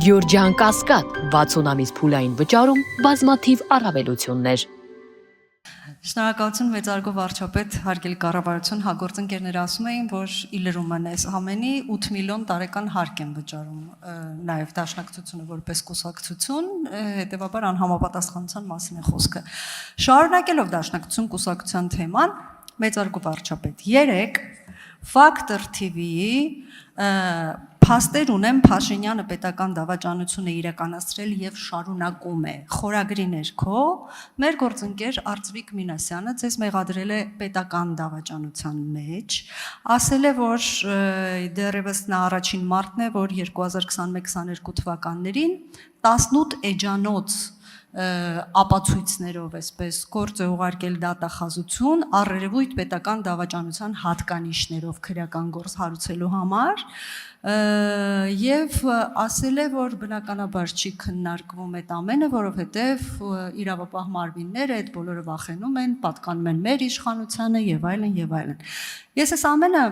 Գյորջյան Կասկադ 60 ամիս փուլային վճարում բազմաթիվ առավելություններ։ Շնորհակալություն մեծարգո վարչապետ հարգելի կառավարություն հագործընկերները ասում էին, որ իլրում են այս ամենի 8 միլիոն տարեկան հարկ են վճարում նաև դաշնակցությունը որպես կուսակցություն, հետևաբար անհամապատասխանության մասին է խոսքը։ Շարունակելով դաշնակցություն կուսակցության թեման, մեծարգո վարչապետ, 3 Factor TV-ի փաստեր ունեմ Փաշինյանը պետական դավաճանություն է իրականացրել եւ շարունակում է։ Խորագրի ներքո մեր գործընկեր Արծվիկ Մինասյանը ձեզ մեղադրել է պետական դավաճանության մեջ, ասել է, որ դեռևս նա առաջին մարտն է, որ 2021-22 թվականներին 18 էջանոց ապացույցներով այսպես գործ է ուղարկել դատախազություն առերևույթ պետական դավաճանության հատկանիշներով քրեական գործ հարուցելու համար եւ ասել է, որ բնականաբար չի քննարկվում այդ ամենը, որովհետեւ իրավապահ մարմինները այդ բոլորը վախենում են, պատկանում են մեր իշխանությանը եւ այլն եւ այլն։ Ես այս ամենը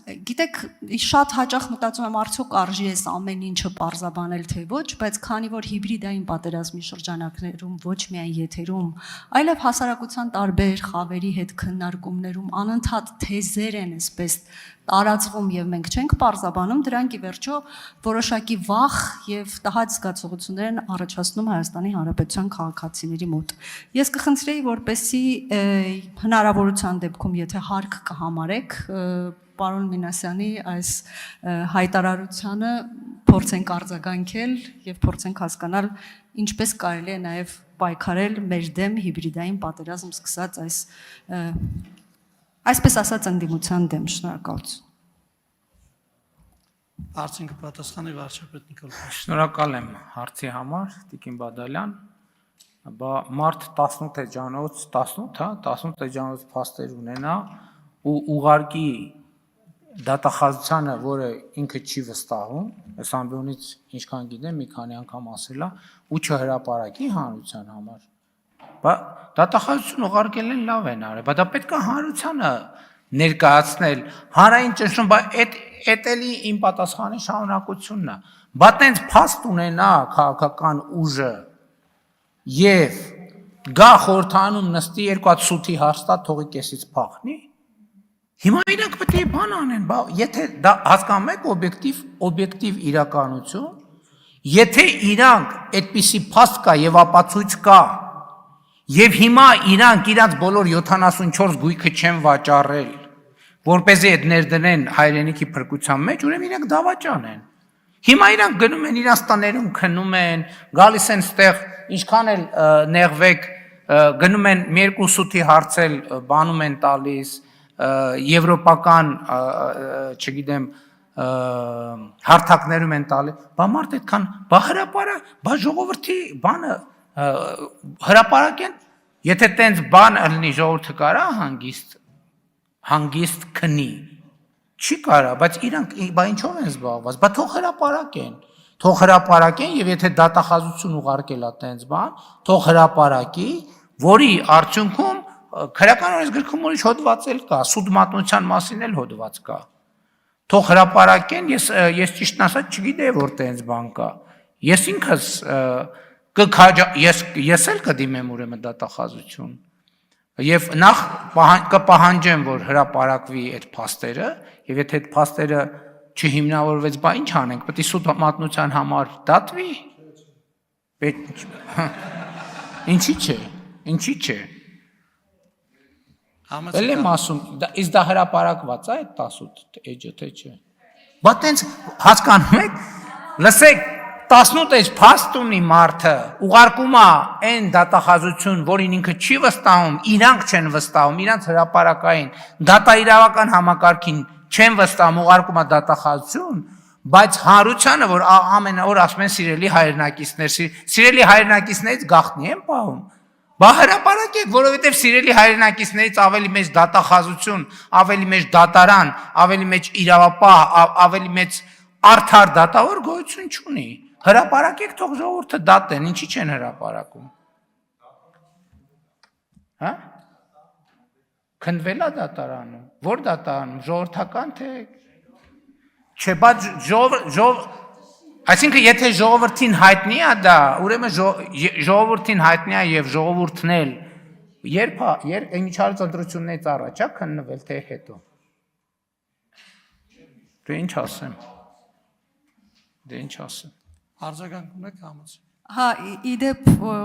գիտեք, շատ հաճախ մտածում եմ արդյոք արժի այս ամեն ինչը պարզաբանել թե ոչ, բայց քանի որ հիբրիդային պատերազմի շրջանակներում ոչ միայն եթերում, այլև հասարակության տարբեր խավերի հետ քննարկումներում անընդհատ թեզեր են այսպես տարածվում եւ մենք չենք պարզաբանում, դրանք ի վերջո որոշակի վախ եւ տհաճ զգացողություններ են առաջացնում Հայաստանի Հանրապետության քաղաքացիների մոտ։ Ես կխնդրեի, որպեսզի հնարավորության դեպքում, եթե հարկ կհամարեք, պարոն Մինասյանի այս հայտարարությանը փորձենք արձագանքել եւ փորձենք հասկանալ ինչպես կարելի է նաեւ պայքարել մեր դեմ հիբրիդային պատերազմ սկսած այսպես ասած ընդդիմության դեմ։ Շնորհակալություն։ Հարցին կպատասխանի վարչապետ Նիկոլ Փաշինյան։ Շնորհակալ եմ հարցի համար, Տիկին Բադալյան։ Մարտ 18 էջանոց, 18 էջանոց փաստեր ունենա ու ուղարկի դատախազությանը, որը ինքը չի վստահում, այս ամբիոնից ինչքան գիտեմ, մի քանի անգամ ասել է, ու չհրապարակի հանրության համար։ Դատախազություն ուղարկել են լավ են արել, բայց դա պետք է հանրությանը ներկայացնել, հանրային ճնշում, բայց այդ էլի իմ պատասխանի շարունակությունն է։ Բա տենց փաստ ունենա քաղաքական ուժը եւ գա խորհրդանում նստի երկու հատ սութի հարստա թողի կեսից փախնի։ Հիմա իրանք պետք է բան անեն, եթե դա հասկանում եք օբյեկտիվ իրականություն, եթե իրանք այդպիսի փաստ կա եւ ապացույց կա, եւ հիմա իրանք իրանց բոլոր 74 գույքը չեն վաճառել, որպեսզի այդ ներդնեն հայրենիքի փրկության մեջ, ուրեմն իրանք դավաճան են։ Հիմա իրանք գնում են իրանց տաներում քնում են, գալիս են ստեղ, ինչքան էլ նեղվեք, գնում են մի երկու սութի հարցել, բանում են տալիս եվրոպական, չգիտեմ, հարթակներում են տալի, բա մարդ այդքան, բա հրապարակ, բա ժողովրդի բանը հրապարակ են, եթե տենց բան ըլնի ժողովուրդը կարա հանգիստ քնի, չի կարա, բայց իրանք, բա ինչով են զբաղված, բա թող հրապարակեն եւ եթե դատախազություն ուղարկել է տենց բան, թող հրապարակի, որի արդյունքում քրեական օրենսգրքում ուրիշ հոդված էլ կա, սուտ մատնության մասին էլ հոդված կա։ Թող հրապարակեն, ես ճիշտն ասած չգիտեի, որ տենց բան կա։ Ես ինքս ես էլ կդիմեմ ուրեմն դատախազություն։ Եվ նախ կպահանջեմ, որ հրապարակվի այդ փաստերը, եւ եթե այդ փաստերը չհիմնավորվեց, բա ինչ անենք, պետք է սուտ մատնության համար դատվի։ Ինչի՞ չէ։ Էլ եմ ասում, իսկ դա հրապարակված է այդ 18 էջը, թե չէ։ Բա տենց հասկանում եք, լսեք, 18 էջ փաստ ունի մարդը, ուղարկում է այն դատախազություն, որին ինքը չի վստահում, իրանք չեն վստահում, իրանք հրապարակային, դատաիրավական համակարգին չեն վստահում, ուղարկում է դատախազություն, բայց հանրությանը, որ ամեն օր ասում են սիրելի հայրենակիցներ, սիրելի հայրենակիցներից գաղտնի են պահում։ Բա հրապարակեք, որովհետև սիրելի հայրենակիցներից ավելի մեծ դատախազություն, ավելի մեծ դատարան, ավելի մեծ իրավապահ, ավելի մեծ արդար դատավոր գոյություն չունի։ Հրապարակեք, թող ժողովուրդը դատեն, ինչի չեն հրապարակում։ Հա? Քննվել է դատարանում, որ դատարանում, ժողովրդական թե չէ, բայց Այսինքն եթե ժողովրդին հայտնի է դա, ուրեմն ժողովրդին հայտնի է եւ ժողովուրդն էլ երբ միջազգային ընտրություններից առաջ է քննվել թե հետո։ Դե ինչ ասեմ։ Արձագանք ունեք համաձայն։ Հա, իդեպ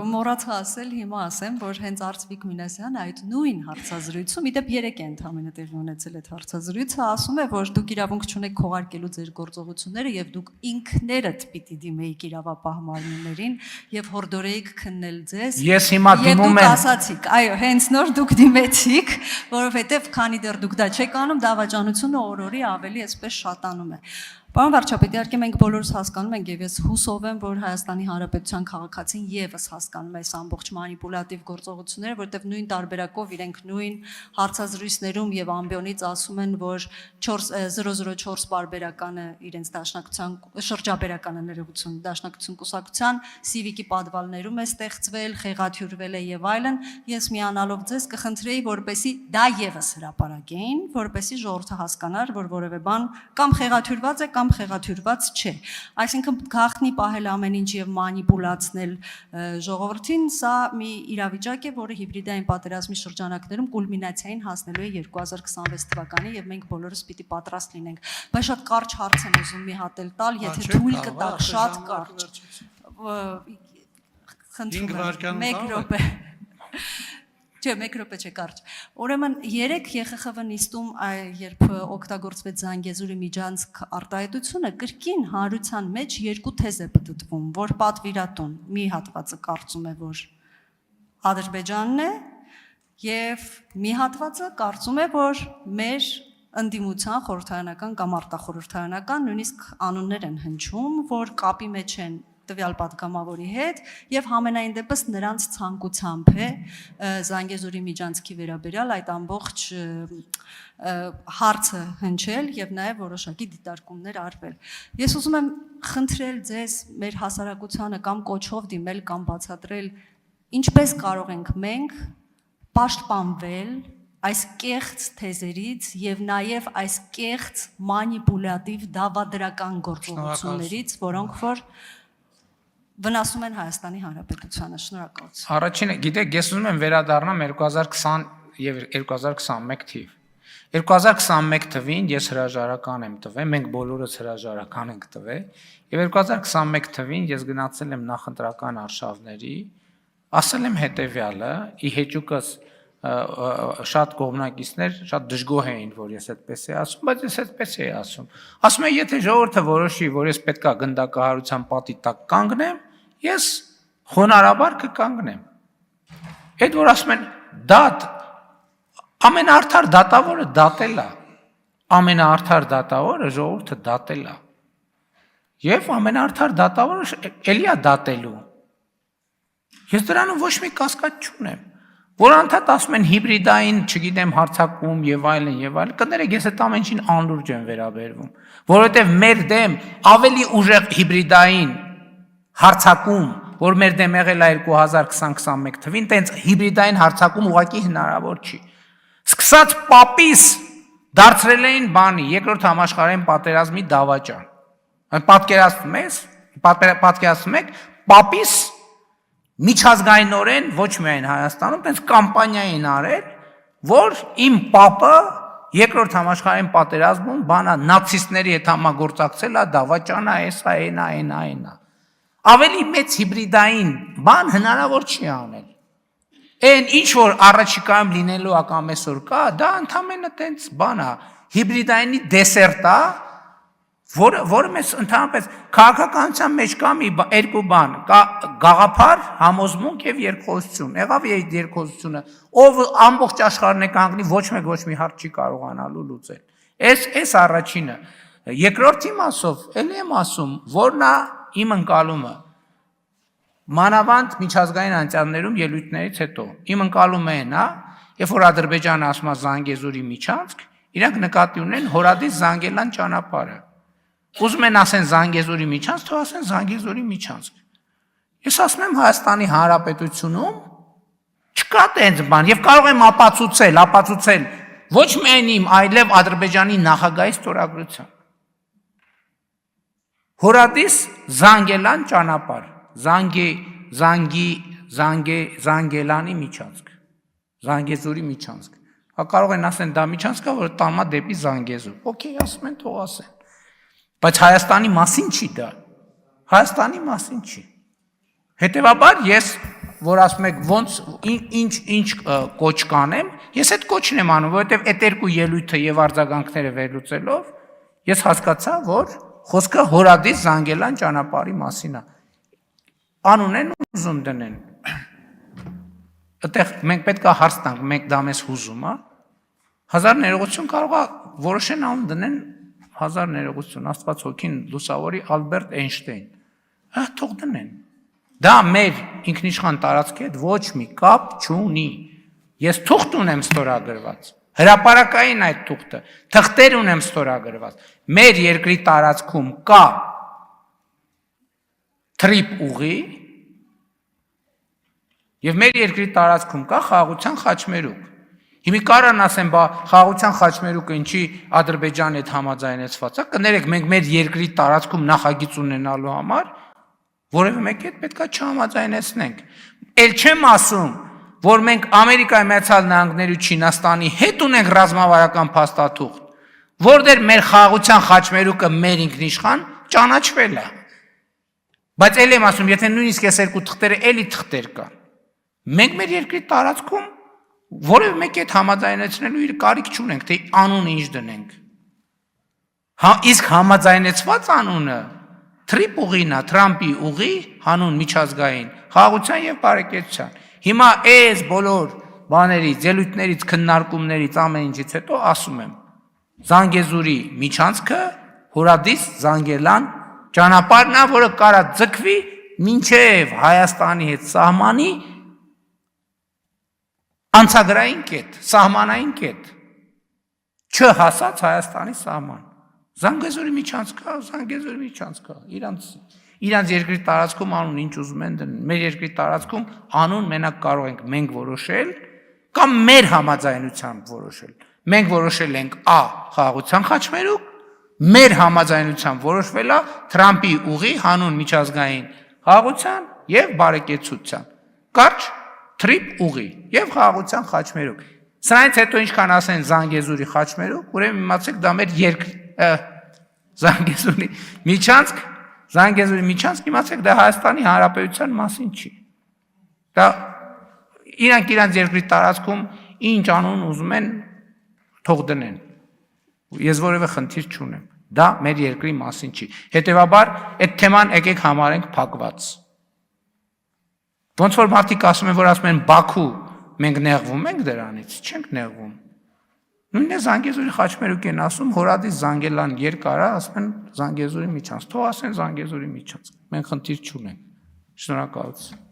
մոռացա ասել, հիմա ասեմ, որ հենց Արծվիկ Մինասյանը այդ նույն հարցազրույցում, իդեպ 3 է ընդհանրապես տեղի ունեցել այդ հարցազրույցը, ասում է, որ դուք իրավունք չունեք քողարկելու ձեր գործողությունները եւ դուք ինքներդ պիտի դիմեիք իրավապահ մարմիններին եւ հորդորեիք քննել ձեզ։ Ես հիմա դիմում եմ։ Եվ դուք ասացիք, այո, հենց նոր դուք դիմեցիք, որովհետեւ քանի դեռ դուք դա չեք անում, դավաճանությունը օր-օրի ավելի այսպես շատանում է։ Պարոն վարչապետ, իհարկե մենք բոլորս հասկանում ենք եւ ես հուսով եմ, որ Հայաստանի Հանրապետության քաղաքացին եւս հասկանում է այս ամբողջ մանիպուլատիվ գործողությունները, որտեղ նույն տարբերակով իրենք նույն հարցազրույցներում եւ ամբիոնից ասում են, որ 004 բարբերականը իրենց դաշնակցության շրջաբերականը ներողություն դաշնակցություն կուսակցության սիվիկի պատվալներում է ստեղծվել, խեղաթյուրվել է եւ այլն, ես միանալով ձեզ կխնդրեի, որպեսի դա եւս հրապարակեին, որպեսի ժողովուրդը հասկանար, որ որևէ բան կամ խեղաթյուրված է կամ խեղաթյուրված չէ։ Այսինքն գաղտնի պահել ամեն ինչ եւ մանիպուլացնել ժողովրդին, սա մի իրավիճակ է, որը հիբրիդային պատերազմի շրջանակներում կուլմինացիային հասնելու է 2026 թվականին եւ մենք բոլորս պիտի պատրաստ լինենք։ Բայց շատ կարճ հարց եմ ուզում մի հատ տալ, եթե թույլ կտաք, շատ կարճ։ Խնդրում եմ 1 րոպե։ Չէ, 1 րոպե չէ կարճ։ Ուրեմն 3 ԵԽԽՎ նիստում, երբ օգտագործվեց Զանգեզուրի միջանցք արտահայտությունը, կրկին հանրության մեջ 2 թեզ է պտտվում, որ պատվիրատուն մի հատվածը կարծում է, որ Ադրբեջանն է, եւ մի հատվածը կարծում է, որ մեր ընդդիմության խորհրդարանական կամ արտախորհրդարանական նույնիսկ անուններ են հնչում, որ կապի մեջ են տվյալ պատգամավորի հետ եւ համենայն դեպս նրանց ցանկությամբ է Զանգեզուրի միջանցքի վերաբերյալ այդ ամբողջ հարցը հնչել եւ նաեւ որոշակի դիտարկումներ արվել։ Ես ուզում եմ խնդրել ձեզ մեր հասարակությանը կամ կոչով դիմել կամ բացատրել ինչպես կարող ենք մենք պաշտպանվել այս կեղծ թեզերից եւ նաեւ այս կեղծ մանիպուլատիվ դավադրական գործողություններից, որոնք որ վնասում են Հայաստանի Հանրապետությանը։ Շնորհակալություն։ Առաջինը, գիտեք, ես ուզում եմ վերադառնամ 2020 եւ 2021 թիվ։ 2021 թվին ես հրաժարական եմ տվել, մենք բոլորս հրաժարական ենք տվել, եւ 2021 թվին ես գնացել եմ նախընտրական արշավների, ասել եմ հետեւյալը, ի հեճուկս շատ կողմնակիցներ շատ դժգոհ էին, որ ես այդպես եմ ասում, բայց ես այդպես եմ ասում։ Ասում եմ, եթե ժողովուրդը որոշի, որ ես պետքա գնդակահարության պատի տակ կանգնեմ, ես խոնարհաբար կկանգնեմ։ Այդ որ ասում են դատ, ամենաարդար դատավորը դատել է, ամենաարդար դատավորը ժողովուրդը դատել է, եւ ամենաարդար դատավորը էլի է դատելու։ Ես դրանում ոչ մի կասկած չունեմ։ Որ անդադ ասում են հիբրիդային, չգիտեմ, հարցակում եւ այլն, կներեք, ես այդ ամեն ինչին անլուրջ եմ վերաբերվում, որովհետեւ մեր դեմ ավելի ուժեղ հիբրիդային հարցակում, որ մեր դեմ եղել է 2020-21 թվին, տենց հիբրիդային հարցակում ուղղակի հնարավոր չի։ Սկսած պապիս դարձրել էին բանի, երկրորդ համաշխարհային պատերազմի դավաճան։ Պատկերացնում եք, պապիս միջազգայինորեն ոչ միայն Հայաստանում, տենց կամպանիա են արել, որ իմ պապը երկրորդ համաշխարհային պատերազմում բանա նացիստների հետ համագործակցել է, դավաճանա, էսա, այնա։ Ավելի մեծ հիբրիդային բան հնարավոր չի անել։ Այն ինչ որ առաջիկայում լինելու է կամ այսօր կա, դա ընդամենը տենց բան է, հիբրիդայինի դեսերտ է, որը մեզ ընդհանրապես քաղաքականության մեջ կա մի երկու բան, կա գաղափար, համոզմունք եւ երկխոսություն։ Եղավ այդ երկխոսությունը, ով ամբողջ աշխարհն է կանգնի, ոչ մի հարց չի կարողանալու լուծել։ Այս առաջինը։ Երկրորդ իմաստով, ելի եմ ասում, որն է իմ ընկալումը։ Մանավանդ միջազգային անցյալներում ելույթներից հետո իմ ընկալումը այն է, երբ որ Ադրբեջանը ասում է Զանգեզուրի միջանցք, իրանք նկատի ունեն Հորադիս Զանգելան ճանապարհը։ Ուզում են ասեն Զանգեզուրի միջանցք, թող ասեն Զանգեզուրի միջանցք։ Ես ասում եմ Հայաստանի Հանրապետությունում չկա տենց բան եւ կարող եմ ապացուցել ոչ միայն իմ, այլև Ադրբեջանի նախագահի ստորագրությամբ։ Հորադիս Զանգելան ճանապարհ, Զանգելանի միջանցք, Զանգեզուրի միջանցք։ Կարող են ասեն դա միջանցքը, որ տանում է դեպի Զանգեզուր։ Okay, ասում են, թող ասեն։ Բայց Հայաստանի մասին չի դա։ Հայաստանի մասին չի։ Հետևաբար ես, որ ասում եք ոնց ինչ կոչ կանեմ, ես այդ կոչն եմ անում, որովհետև այդ երկու ելույթը եւ արձագանքները վերլուծելով ես հասկացա, որ խոսքը Հորադիս Զանգելան ճանապարհի մասին է։ Անուն են ուզում դնեն։ Այդտեղ մենք պետք է հարց տանք, մենք դա մեզ հուզում է։ 1000 ներողություն կարող է որոշեն անուն դնեն 1000 ներողություն, Աստված հոգին լուսավորի Ալբերտ Էյնշտեյն։ Թող դնեն։ Դա մեր ինքնիշխան տարածքի հետ ոչ մի կապ չունի։ Ես թուղթ ունեմ ստորագրված։ Հրապարակային այդ թուղթը, թղթեր ունեմ ստորագրված։ Մեր երկրի տարածքում կա թրիպ ուղի եւ մեր երկրի տարածքում կա խաղաղության խաչմերուկ։ Հիմա կարան ասեն, բա խաղաղության խաչմերուկը ինչի Ադրբեջանի հետ համաձայնեցված է, կներեք, մենք մեր երկրի տարածքում նախագիծ ունենալու համար որևէ մեկի հետ պետքա չհամաձայնեցնենք։ Էլ չեմ ասում, որ մենք Ամերիկայի Միացյալ Նահանգների ու Չինաստանի հետ ունենք ռազմավարական փաստաթուղթ, որտեղ մեր խաղաղության խաչմերուկը մեր ինքնիշխան ճանաչվել է։ Բայց ել եմ ասում, եթե նույնիսկ այս երկու թղթերը էլի թղթեր կան, մենք մեր երկրի տարածքում որևէ մեկի հետ համաձայնեցնելու իր կարիք չունենք, թե անունը ինչ դնենք։ Իսկ համաձայնեցված անունը Թրիպ ուղին է, Թրամփի ուղի, հանուն միջազգային խաղաղության եւ բարեկեցության։ Հիմա այս բոլոր բաներից, ելույթներից, քննարկումներից, ամեն ինչից հետո ասում եմ, Զանգեզուրի միջանցքը Հորադիս Զանգելան ճանապարհն է, որը կարա ձգվի մինչև Հայաստանի հետ սահմանի անցագրային կետ, սահմանային կետ, չհասած Հայաստանի սահման։ Զանգեզուրի միջանցքը, իրանց երկրի տարածքում անուն ինչ ուզում են դնել, մեր երկրի տարածքում անուն մենակ կարող ենք մենք որոշել կամ մեր համաձայնությամբ որոշել։ Մենք որոշել ենք A խաղաղության խաչմերուկ, մեր համաձայնությամբ որոշվել է Թրամփի ուղի հանուն միջազգային խաղաղության եւ բարեկեցության։ Կարճ թրիպ ուղի եւ խաղաղության խաչմերուկ։ Սրանից հետո ինչքան ասեն Զանգեզուրի խաչմերուկ, ուրեմն իմացեք դա մեր երկրի Զանգեզուրի միջանցք իմացեք դա Հայաստանի Հանրապետության մասին չի։ Դա իրանք իրանց երկրի տարածքում ինչ անուն ուզում են թող դնեն։ Ես որևէ խնդիր չունեմ։ Դա մեր երկրի մասին չի։ Հետևաբար այդ թեման եկեք համարենք փակված։ Ոնց որ մարդիկ ասում են, որ ասում են Բաքու, մենք նեղվում ենք դրանից, չենք նեղվում։ Նույնն է Զանգեզուրի խաչմերուկ են ասում, Հորադիս Զանգելան երկարա, ասում են Զանգեզուրի միջանցք, թող ասեն Զանգեզուրի միջանցք։ Մենք խնդիր չունենք։ Շնորհակալություն։